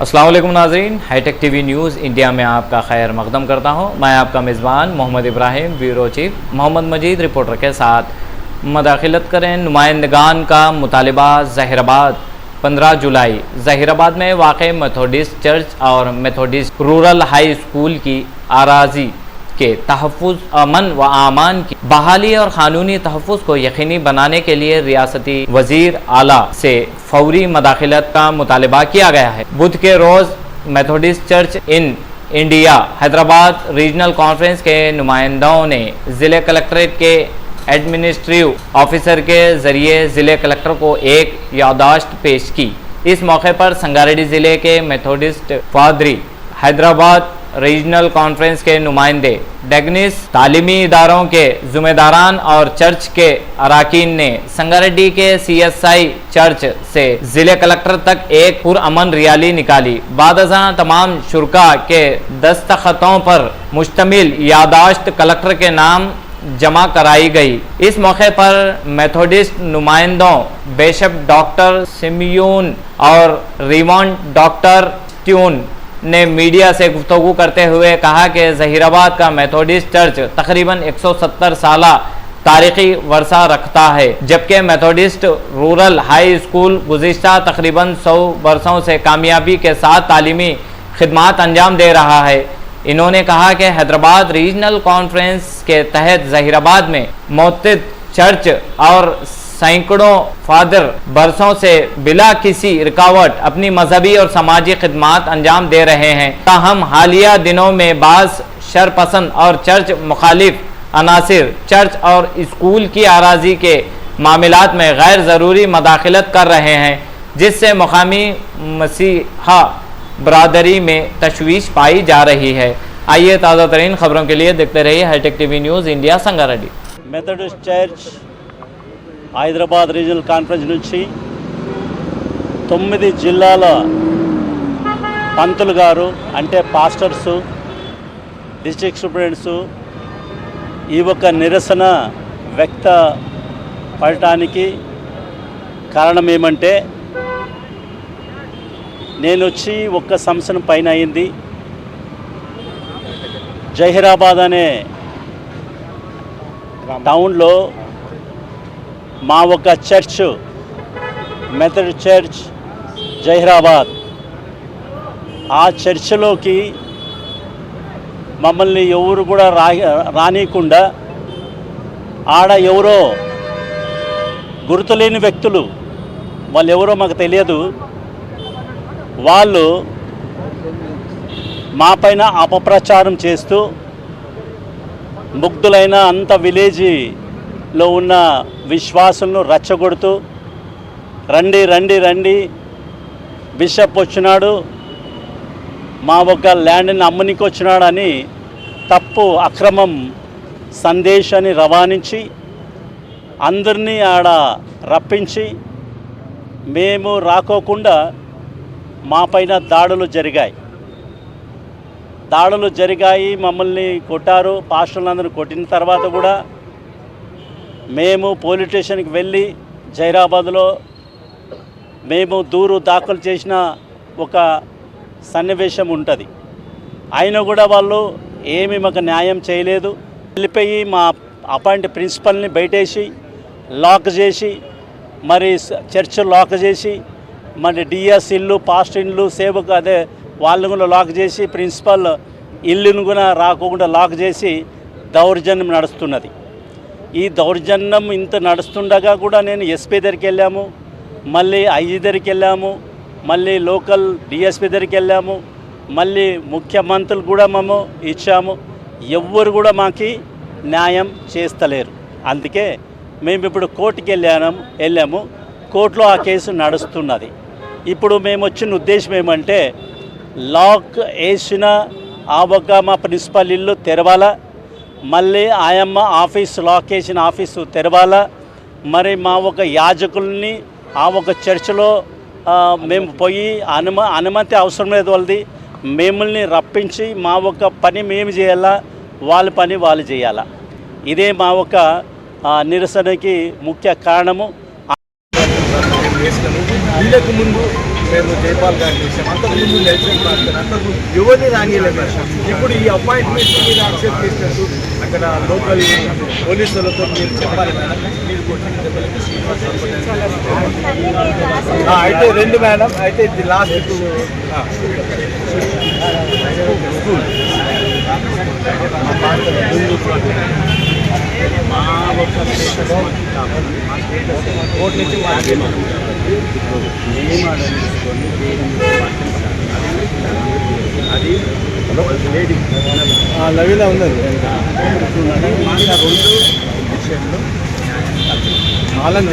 अस्सलाम वालेकुम नाज़रीन, हाईटेक टीवी न्यूज़ इंडिया में आपका खैर मकदम करता हूँ। मैं आपका मेज़बान मोहम्मद इब्राहिम, ब्यूरो चीफ मोहम्मद मजीद रिपोर्टर के साथ मदाखिलत करें। नुमाइंदगान का मुतालिबा ज़हीराबाद 15 जुलाई ज़हीराबाद में वाक़ मेथोडिस्ट चर्च और मेथोडिस्ट रूरल हाई स्कूल की आराजी के तहफ़्फ़ुज़, अमन व आमान की बहाली और क़ानूनी तहफ़्फ़ुज़ को यकीनी बनाने के लिए रियासती वज़ीर आला से फ़ौरी मदाखिलत का मुतालबा किया गया है। बुध के रोज़ Methodist Church in India Hyderabad regional conference के नुमाइंदों ने ज़िले कलेक्ट्रेट के एडमिनिस्ट्रेटिव ऑफिसर के ज़रिए ज़िले कलेक्टर को एक याददाश्त पेश की। इस मौके पर संगारेड्डी ज़िले के मेथोडिस्ट फादरी, हैदराबाद रीजनल कॉन्फ्रेंस के नुमाइंदे, डेगनिस, तालीमी इदारों के ज़िम्मेदारान और चर्च के अराकीन ने संगारेड्डी के CSI चर्च से ज़िले कलेक्टर तक एक पुरअमन रैली निकाली। बादशाह तमाम शुरका के दस्तखतों पर मुश्तमिल याददाश्त कलेक्टर के नाम जमा कराई गई। इस मौके पर मेथोडिस्ट नुमाइंदों बिशप डॉक्टर सिमियोन और रिवॉन्ड डॉक्टर ट्यून ने मीडिया से गुफ्तगू करते हुए कहा कि ज़हीराबाद का मेथोडिस्ट चर्च तकरीबन 170 साला तारीख़ी वर्सा रखता है, जबकि मेथोडिस्ट रूरल हाई स्कूल गुज़िश्ता तकरीबन 100 वर्षों से कामयाबी के साथ तालीमी खिदमात अंजाम दे रहा है। इन्होंने कहा कि हैदराबाद रीजनल कॉन्फ्रेंस के तहत ज़हीराबाद में मोतद चर्च और सैकड़ों फादर बरसों से बिला किसी रुकावट अपनी मजहबी और समाजी खिदमात अंजाम दे रहे हैं। ताहम हालिया दिनों में बाज़ शरपसंद और चर्च मुखालिफ अनासिर चर्च और स्कूल की आराजी के मामलात में गैर ज़रूरी मदाखिलत कर रहे हैं, जिससे मुकामी मसीहा बरादरी में तशवीश पाई जा रही है। आइए ताज़ा तरीन खबरों के लिए देखते रहिए hi tech TV news India Sangareddy. Methodist church Hyderabad regional conference నుంచి 9 జిల్లాల పంతులు గారు అంటే పాస్టర్స్, డిస్ట్రిక్ట్ సూపరింటెండెంట్స్ ఈ ఒక నిరసన వ్యక్తపడటానికి కారణం ఏమంటే, నేను వచ్చి ఒక్క సంవత్సరం పైన అయింది. జహీరాబాద్ అనే టౌన్లో మా ఒక చర్చ్ మెథడ్ చర్చ్ జహీరాబాద్, ఆ చర్చిలోకి మమ్మల్ని ఎవరు కూడా రానియకుండా ఆడ ఎవరో గుర్తులేని వ్యక్తులు, వాళ్ళు ఎవరో మాకు తెలియదు, వాళ్ళు మా పైన అపప్రచారం చేస్తూ ముగ్ధులైన అంత విలేజ్లో ఉన్న విశ్వాసులను రెచ్చగొడుతూ రండి రండి రండి బిషప్ వచ్చినాడు, మా ఒక ల్యాండ్ని అమ్మనికి వచ్చినాడని తప్పు అక్రమం సందేశాన్ని రవాణించి అందరినీ ఆడ రప్పించి మేము రాకోకుండా మా పైన దాడులు జరిగాయి. మమ్మల్ని కొట్టారు. పాస్టర్లందరూ కొట్టిన తర్వాత కూడా మేము పోలీస్ స్టేషన్కి వెళ్ళి జహీరాబాద్లో మేము దూరు దాఖలు చేసిన ఒక సన్నివేశం ఉంటుంది. అయినా కూడా వాళ్ళు ఏమీ మాకు న్యాయం చేయలేదు. వెళ్ళిపోయి మా అపాయింట్ ప్రిన్సిపల్ని బయటేసి లాక్ చేసి, మరి చర్చ్ లాక్ చేసి, మరి డిఎస్ ఇల్లు, పాస్ట్ ఇల్లు, సేవకు అదే వాళ్ళని కూడా లాక్ చేసి, ప్రిన్సిపల్ ఇల్లును కూడా రాకుండా లాక్ చేసి దౌర్జన్యం నడుస్తున్నది. ఈ దౌర్జన్యం ఇంత నడుస్తుండగా కూడా నేను ఎస్పీ దగ్గరికి వెళ్ళాము, మళ్ళీ ఐజీ దగ్గరికి వెళ్ళాము, మళ్ళీ లోకల్ డిఎస్పీ దగ్గరికి వెళ్ళాము, మళ్ళీ ముఖ్యమంత్రులు కూడా మేము ఇచ్చాము. ఎవ్వరు కూడా మాకు న్యాయం చేస్తలేరు. అందుకే మేము ఇప్పుడు కోర్టుకి వెళ్ళాము. కోర్టులో ఆ కేసు నడుస్తున్నది. ఇప్పుడు మేము వచ్చిన ఉద్దేశం ఏమంటే, లాక్ వేసిన ఆ ఒక మా ప్రిన్సిపల్ ఇల్లు తెరవాలా, మళ్ళీ ఆయమ్మ ఆఫీస్ లాక్ వేసిన ఆఫీసు తెరవాలా, మరి మా ఒక యాజకుల్ని ఆ ఒక చర్చిలో మేము పోయి అనుమతి అవసరం లేదు వాళ్ళది, మిమ్మల్ని రప్పించి మా ఒక పని మేము చేయాలా, వాళ్ళ పని వాళ్ళు చేయాలా. ఇదే మా ఒక నిరసనకి ముఖ్య కారణము. వీళ్ళకు ముందు మేము జైపాల్ గారిని చేసాము. అంతకుముందు నువ్వు లైసెన్స్ మాట్లాడు ఎవరిని రానియలేదు. ఇప్పుడు ఈ అపాయింట్మెంట్ మీరు యాక్సెప్ట్ చేసినట్టు అక్కడ లోకల్ పోలీసు వాళ్ళతో మీరు చెప్పాలి మేడం. మీరు కొట్టిన దెబ్బలకి శ్రీనివాస్ అయితే 2 మేడం. అయితే ఇది లాస్ట్ స్కూల్ మా ఒక్క కోర్టు నుంచి అది లేడీ లవిలా ఉన్నది. 2 విషయంలో వాళ్ళని